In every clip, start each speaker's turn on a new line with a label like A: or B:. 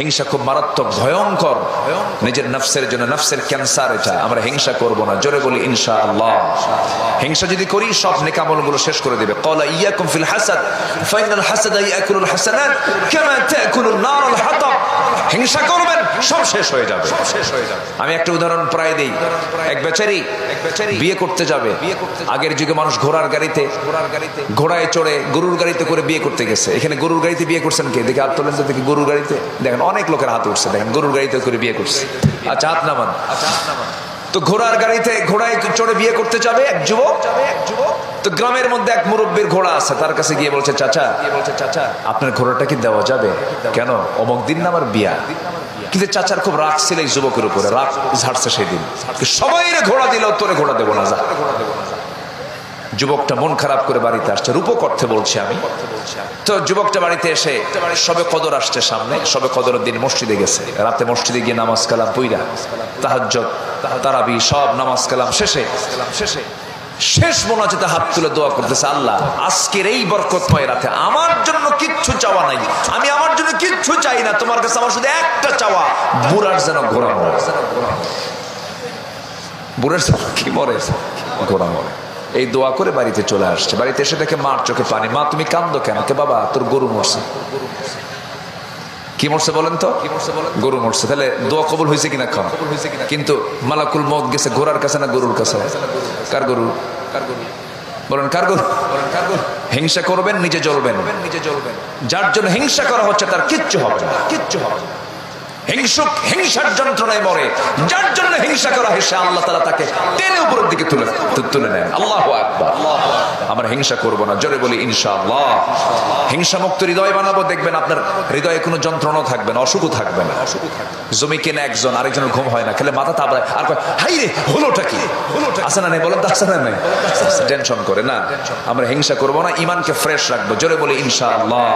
A: হিংসা খুব মারাত্মক, ভয়ঙ্কর। নিজের নফসের জন্য, নফসের ক্যান্সার এটা। আমরা হিংসা করব না, জোরে বলি ইনশাআল্লাহ। হিংসা যদি করি সব নেক আমলগুলো শেষ করে দিবে। ক্বালা ইয়াকুম ফিল হাসাদ ফাইনাল হাসাদা ইয়াকুলুল হাসানাত কামা তাকুলুন নারুল হাতাব। হিংসা করবেন সব শেষ হয়ে যাবে। আমি একটা উদাহরণ প্রায় দেই। এক বেচারি বিয়ে করতে যাবে। আগের যুগে মানুষ ঘোড়ার গাড়িতে, ঘোড়ায় চড়ে, গরুর গাড়িতে করে বিয়ে করতে গেছে। এখানে গরুর গাড়িতে বিয়ে করছেন কে? দেখে হাত তোলেন তো দেখি। গরুর গাড়িতে দেখেন অনেক লোকের হাত উঠছে, দেখেন গরুর গাড়িতে করে বিয়ে করছে। আচ্ছা, হাত নামান। তো ঘোড়ার গাড়িতে, ঘোড়ায় চড়ে বিয়ে করতে যাবে এক যুবক। তো গ্রামের মধ্যে এক মুরব্বীর ঘোড়া আছে, তার কাছে গিয়ে বলছে, চাচা আপনার ঘোড়াটা কি দেওয়া যাবে? কেন? অমুক দিন না আমার বিয়া। কিন্তু চাচার খুব রাগ ছিল এই যুবকের উপরে, রাগ ঝাড়ছে সেদিন। সবাই ঘোড়া দিল, তোরে ঘোড়া দেবো না, যা। যুবকটা মন খারাপ করে বাড়িতে আসছে, রূপক অর্থে বলছি আমি। তো যুবকটা বাড়িতে এসে সবে কদর আসছে সামনে, সবে কদরের দিন মসজিদে গেছে। রাতে মসজিদে গিয়ে নামাজ কালাম পইরা, তাহাজ্জুদ, তারাবি সব নামাজ কালাম শেষে শেষ মোনাজাতে হাত তুলে দোয়া করতেছে, আল্লাহ আজকের এই বরকতময় রাতে আমার জন্য কিচ্ছু চাওয়া নাই, আমি আমার জন্য কিচ্ছু চাই না, তোমার কাছে আমার শুধু একটা চাওয়া, বুড়ার যেন ঘোড়া মরে। বুড়ার কি মরে? ঘোড়া মরে। এই দোয়া করে বাড়িতে চলে আসছে। বাড়িতে এসে দেখে মার চোখে পানি। মা তুমি কান্দো কেন? কে বাবা, তোর গরু মরছে। কি মরছে বলেন তো? গরু মরছে। তাহলে দোয়া কবুল হয়েছে কিনা? খান। কিন্তু মালাকুল মউত গেছে ঘোড়ার কাছে না গরুর কাছে? কার গরু? বলেন কার গরু? হিংসা করবেন, নিজে জ্বলবেন। যার জন্য হিংসা করা হচ্ছে তার কিচ্ছু হবে না, কিচ্ছু হবে না। হিংসুক হিংসার যন্ত্রণায় মরে। যার জন্য হিংসা করা হয় সে আল্লাহ তাআলা তাকে টেনে উপরের দিকে তুলে নেন। আল্লাহু আকবার। আমরা হিংসা করব না, জোরে বলি ইনশাআল্লাহ। হিংসা মুক্ত হৃদয় বানাবো, দেখবেন আপনার হৃদয়ে কোনো যন্ত্রণা থাকবে না, অসুখও থাকবে না। জমি কেনে একজন, আরেকজনের ঘুম হয় না, খেলে মাথা তাবড়ায় আর কয় হাই রে হলোটা কি? আছে না নাই? বলেন তো আছে না নাই? টেনশন করে না। আমরা হিংসা করব না, ঈমানকে ফ্রেশ রাখবো, জোরে বলি ইনশাআল্লাহ।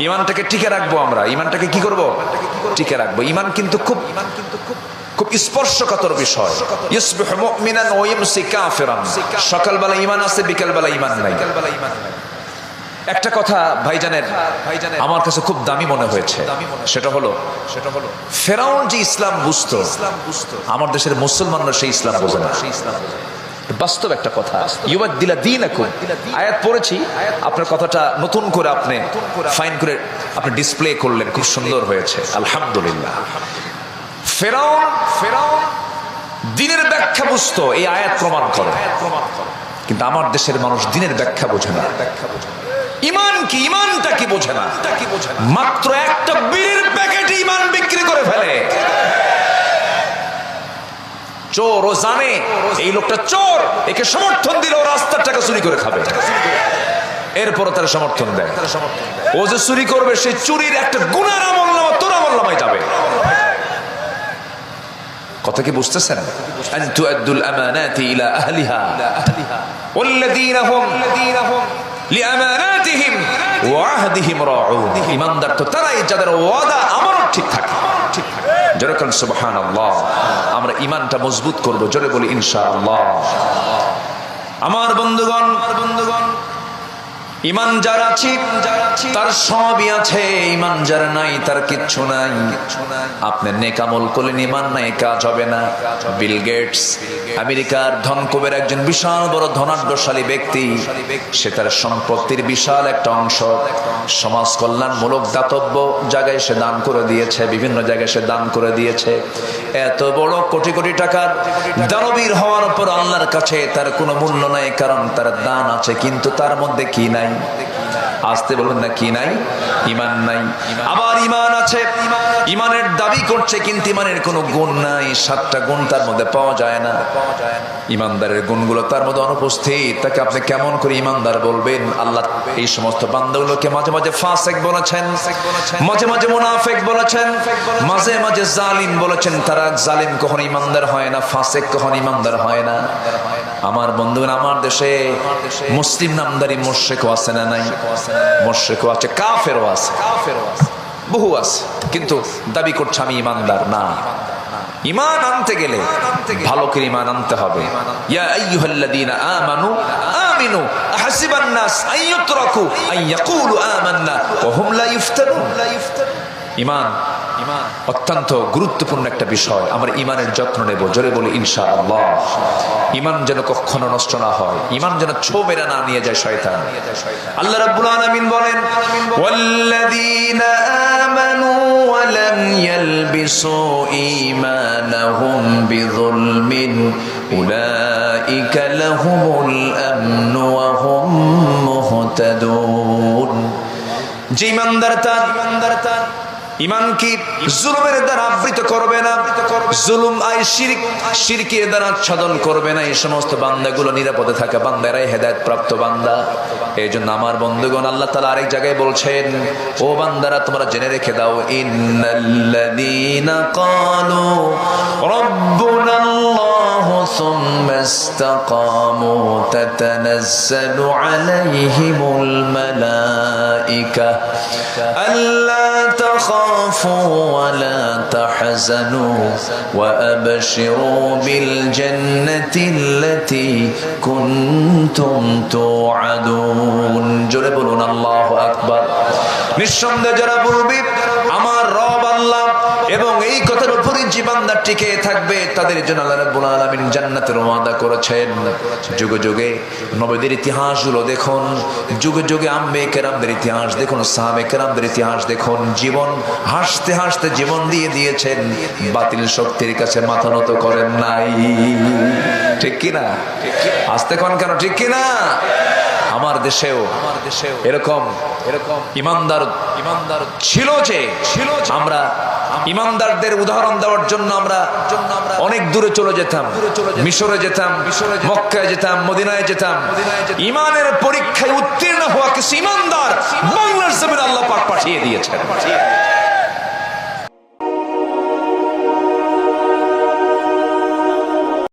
A: ঈমানটাকে টিকে রাখবো। আমরা ঈমানটাকে কি করব? টিকে রাখবো। ঈমান কিন্তু খুব স্পর্শকাতর বিষয়। ইসবিহু মুমিনান ওয়া ইমসি কাফিরান। সকালবেলা ঈমান আছে, বিকেলবেলা ঈমান নাই। একটা কথা ভাইজানের আমার কাছে খুব দামি মনে হয়েছে। সেটা হলো ফেরাউন যে ইসলাম বুঝতো, আমার দেশের মুসলমানরা সেই ইসলাম বোঝে না। বাস্তব একটা কথা। ইউবাদদিলা দীনাকুম, আয়াত পড়েছি। আপনার কথাটা নতুন করে আপনি ফাইন করে আপনি ডিসপ্লে করলেন, খুব সুন্দর হয়েছে, আলহামদুলিল্লাহ। ফেরাউন দ্বীনের ব্যাখ্যা বুঝতো, এই আয়াত প্রমাণ করে। কিন্তু আমার দেশের মানুষ দ্বীনের ব্যাখ্যা বোঝে না। ঈমান কি, ঈমানটা কি বোঝে না। মাত্র একটা বিড়ির প্যাকেটে ঈমান বিক্রি করে ফেলে। চোর, ও জানে এই লোকটা চোর, একে সমর্থন দিলে ও রাস্তার টাকা চুরি করে খাবে, এরপরও তার সমর্থন দেয়। ও যে চুরি করবে, সেই চুরির একটা গুনার আমলনামা তোর আমলনামায় যাবে। কথা কি বুঝতেছেন? আন তুআদ্দুল আমানাতি ইলা আহলিহা ওয়াল্লাযীনা হুম লিআমানাতিহিম ওয়া আহদিহিম রাউন। ঈমানদার তো তারাই যাদের ওয়াদা আমানত ঠিক থাকে। জোরে বলেন সুবহানাল্লাহ। আমরা ঈমানটা মজবুত করব, জোরে বলি ইনশাআল্লাহ। আমার বন্ধুগণ, ঈমান যার আছে তার সবই আছে, ঈমান যার নাই তার কিচ্ছু নাই। আপনি নেক আমল করলেন, ঈমান নাই, কাজ হবে না। বিল গেটস আমেরিকার ধনকুবের একজন বিশাল বড় ধনাঢ্যশালী ব্যক্তি, সে তার সম্পত্তির বিশাল একটা অংশ সমাজ কল্যাণমূলক দাতব্য জায়গায় সে দান করে দিয়েছে, বিভিন্ন জায়গায় সে দান করে দিয়েছে। এত বড় কোটি কোটি টাকার দানবীর হওয়ার পর আল্লাহর কাছে তার কোনো মূল্য নাই, কারণ তার দান আছে, কিন্তু তার মধ্যে কি নাই? আসতে বলুন না, কি নাই? ঈমান নাই। আবার ঈমান আছে, ঈমানের দাবি করছে, কিন্তু ঈমানের কোনো গুণ নাই। 7টা গুণ তার মধ্যে পাওয়া যায় না। ঈমানদারের গুণগুলো তার মধ্যে অনুপস্থিত। তাকে আপনি কেমন করে ঈমানদার বলবেন? আল্লাহ এই সমস্ত বান্দাগুলোকে মাঝে মাঝে ফাসিক বলেছেন, মাঝে মাঝে মুনাফিক বলেছেন, মাঝে মাঝে জালিম বলেছেন। তারা জালিম কখনো ঈমানদার হয় না, ফাসিক কখনো ঈমানদার হয় না। আমার বন্ধুগণ, আমার দেশে মুসলিম নামদারি মুশরিকও আছে না নাই? মুশরিকও আছে, কাফেরও আছে, বহু আছে, কিন্তু দাবি করছে আমি ইমানদার না। ইমান আনতে গেলে ভালো করে ইমান আনতে হবে। ইয়া আইয়ুহাল্লাযীনা আমানু আমিনু আহাসিবান নাস আইয়ুতরাকু আইয়াকুলু আমান্না ওয়া হুম লা ইফতানুন। ইমান অত্যন্ত গুরুত্বপূর্ণ একটা বিষয়। আমরা ইমানের যত্ন নেব, জোরে বলি ইনশাআল্লাহ। ইমান যেন কখনো নষ্ট না হয়, ইমান যেন ছো মেরে না নিয়ে যায় শয়তান। আল্লাহ রাব্বুল আলামিন বলেন, ওয়াল্লাযীনা আমানু ওয়া লাম ইয়ালবিসু ঈমানাহুম বিযুলমিন উলাইকা লাহুমুল আমনু ওয়া হুম মুহতাদুন। যে ইমানদার তার ইমান কি জুলুমের দ্বারা আবৃত করবে না, জুলুম আই শিরক, শিরকের দ্বারা আচ্ছাদন করবে না, এই সমস্ত বান্দাগুলো নিরাপদে থাকে, বান্দারাই হেদায়েত প্রাপ্ত বান্দা। এই জন্য আমার বন্ধুগণ, আল্লাহ তাআলা আরেক জায়গায় বলছেন, ও বান্দারা তোমরা জেনে রেখে দাও, ইন্নাল্লাযীনা ক্বালু রাব্বুনাল্লাহু সুম্মা ইসতাকামু তাতানাজ্জালু আলাইহিমুল মালাইকা আল্লা تخافوا ولا تحزنوا وأبشروا بالجنة التي كنتم توعدون। জোরে বলুন আল্লাহু আকবার। নিঃসন্দেহে যারা বলবে আমার রব আল্লাহ এবং এই কথার উপরই জীবনদার টিকে থাকবে, তাদের জন্য আল্লাহ রাব্বুল আলামিন জান্নাতের ওয়াদা করেছেন। যুগে যুগে নবীদের ইতিহাসগুলো দেখুন, যুগে যুগে আম্বে কেরামদের ইতিহাস দেখুন, সাহাবে কেরামদের ইতিহাস দেখুন, জীবন হাসতে হাসতে জীবন দিয়ে দিয়েছেন, বাতিল শক্তির কাছে মাথা নত করেন নাই। ঠিক কিনা? আসতে কোন কেন, ঠিক কিনা? আমার দেশেও এরকম ইমানদার ছিল যে আমরা ইমানদারদের উদাহরণ দেওয়ার জন্য আমরা অনেক দূরে চলে যেতাম, মিশরে যেতাম, মক্কায় যেতাম, মদিনায় যেতাম। ইমানের পরীক্ষায় উত্তীর্ণ হওয়া কিছু ইমানদার বাংলার জমিনে আল্লাহ পাক পাঠিয়ে দিয়েছেন।